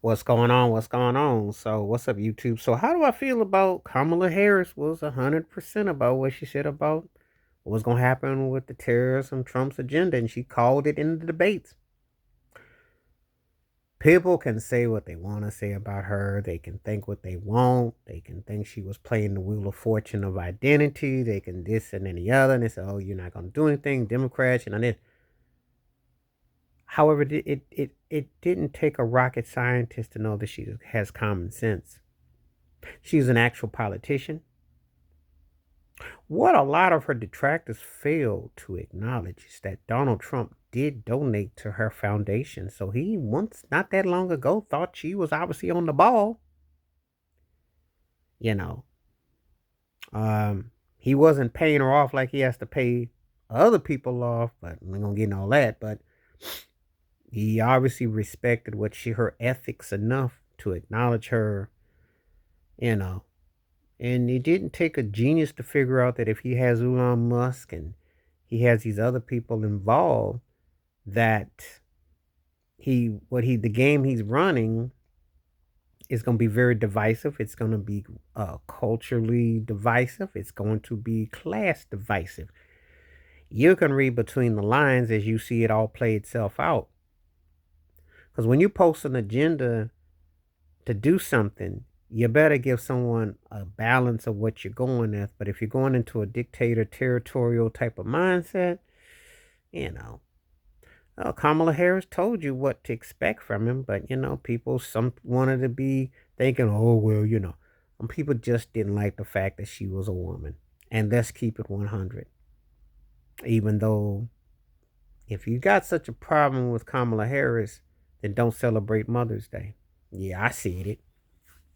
What's going on? What's going on? So, what's up, YouTube? So, how do I feel about Kamala Harris? Was 100% about what she said about what was going to happen with the terrorism, Trump's agenda, and she called it in the debates. People can say what they want to say about her. They can think what they want. They can think she was playing the wheel of fortune of identity. They can this and then the other, and they say, "Oh, you're not going to do anything, Democrats," and this. However, it didn't take a rocket scientist to know that she has common sense. She's an actual politician. What a lot of her detractors fail to acknowledge is that Donald Trump did donate to her foundation. So he once, not that long ago, thought she was obviously on the ball. You know, he wasn't paying her off like he has to pay other people off, but we're going to get into all that. But he obviously respected her ethics enough to acknowledge her, you know, and it didn't take a genius to figure out that if he has Elon Musk and he has these other people involved, that the game he's running is going to be very divisive. It's going to be culturally divisive. It's going to be class divisive. You can read between the lines as you see it all play itself out. Because when you post an agenda to do something, you better give someone a balance of what you're going with. But if you're going into a dictator territorial type of mindset, you know, Kamala Harris told you what to expect from him, but people some wanted to be thinking, oh well, and people just didn't like the fact that she was a woman. And let's keep it 100. Even though, if you got such a problem with Kamala Harris, then don't celebrate Mother's Day. Yeah, I see it.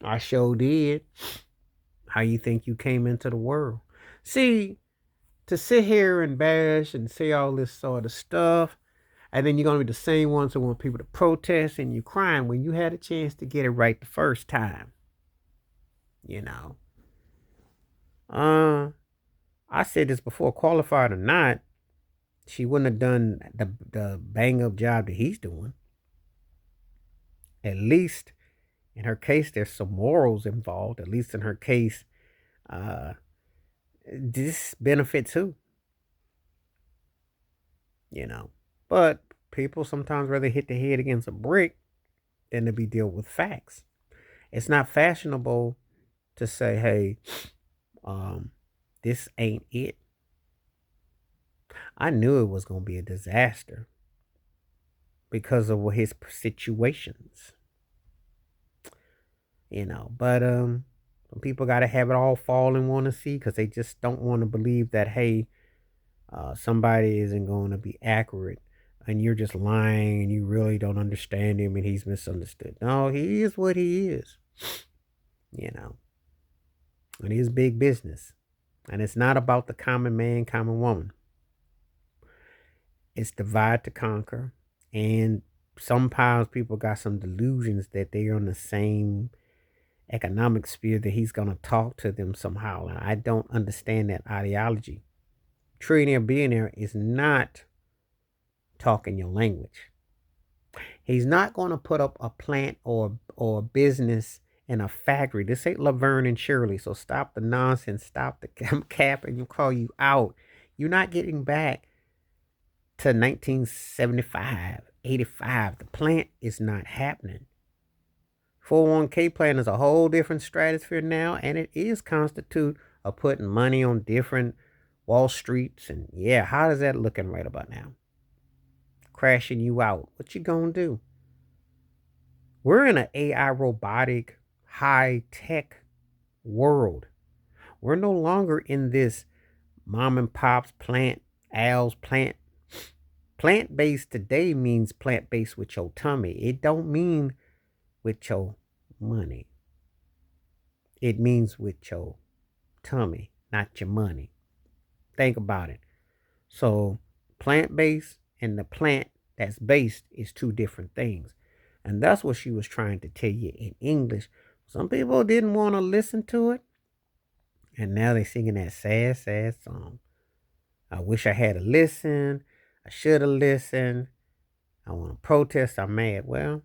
I sure did. How you think you came into the world? See, to sit here and bash and say all this sort of stuff, and then you're gonna be the same ones who want people to protest, and you crying when you had a chance to get it right the first time. You know. Uh I said this before, qualified or not, she wouldn't have done the bang up job that he's doing. At least in her case, there's some morals involved. At least in her case, uh, this benefits who, you know. But people sometimes rather hit the head against a brick than to be dealt with facts. It's not fashionable to say, "Hey, um, this ain't it." I knew it was gonna be a disaster because of his situations, But some people gotta have it all fall and want to see because they just don't want to believe that, hey, somebody isn't going to be accurate and you're just lying and you really don't understand him and he's misunderstood. No, he is what he is, you know, and he's big business. And it's not about the common man, common woman. It's divide to conquer. And sometimes people got some delusions that they're on the same economic sphere that he's going to talk to them somehow. And I don't understand that ideology. Trillionaire billionaire is not talking your language. He's not going to put up a plant or a business in a factory. This ain't Laverne and Shirley. So stop the nonsense. Stop the cap and you call you out. You're not getting back to 1975, 85. The plant is not happening. 401k plan is a whole different stratosphere now, and it is constitute of putting money on different Wall Streets. And yeah, how is that looking right about now? Crashing you out. What you gonna do? We're in an AI robotic high tech world. We're no longer in this mom and pop's plant, Al's plant. Plant based today means plant based with your tummy. It don't mean with your money. It means with your tummy, not your money. Think about it. So, plant based and the plant that's based is two different things. And that's what she was trying to tell you in English. Some people didn't want to listen to it. And now they're singing that sad, sad song. I wish I had a listen. I should have listened. I want to protest. I'm mad. Well,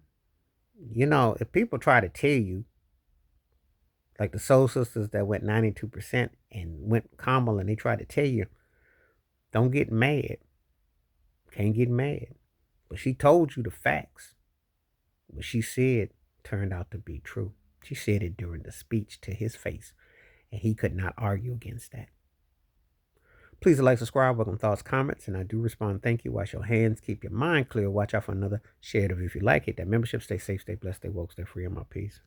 If people try to tell you, like the Soul Sisters that went 92% and went Kamala, and they try to tell you, don't get mad. Can't get mad. But she told you the facts. What she said turned out to be true. She said it during the speech to his face, and he could not argue against that. Please like, subscribe, welcome thoughts, comments, and I do respond. Thank you. Wash your hands. Keep your mind clear. Watch out for another. Share it if you like it. That membership. Stay safe, stay blessed, stay woke, stay free. I'm out. Peace.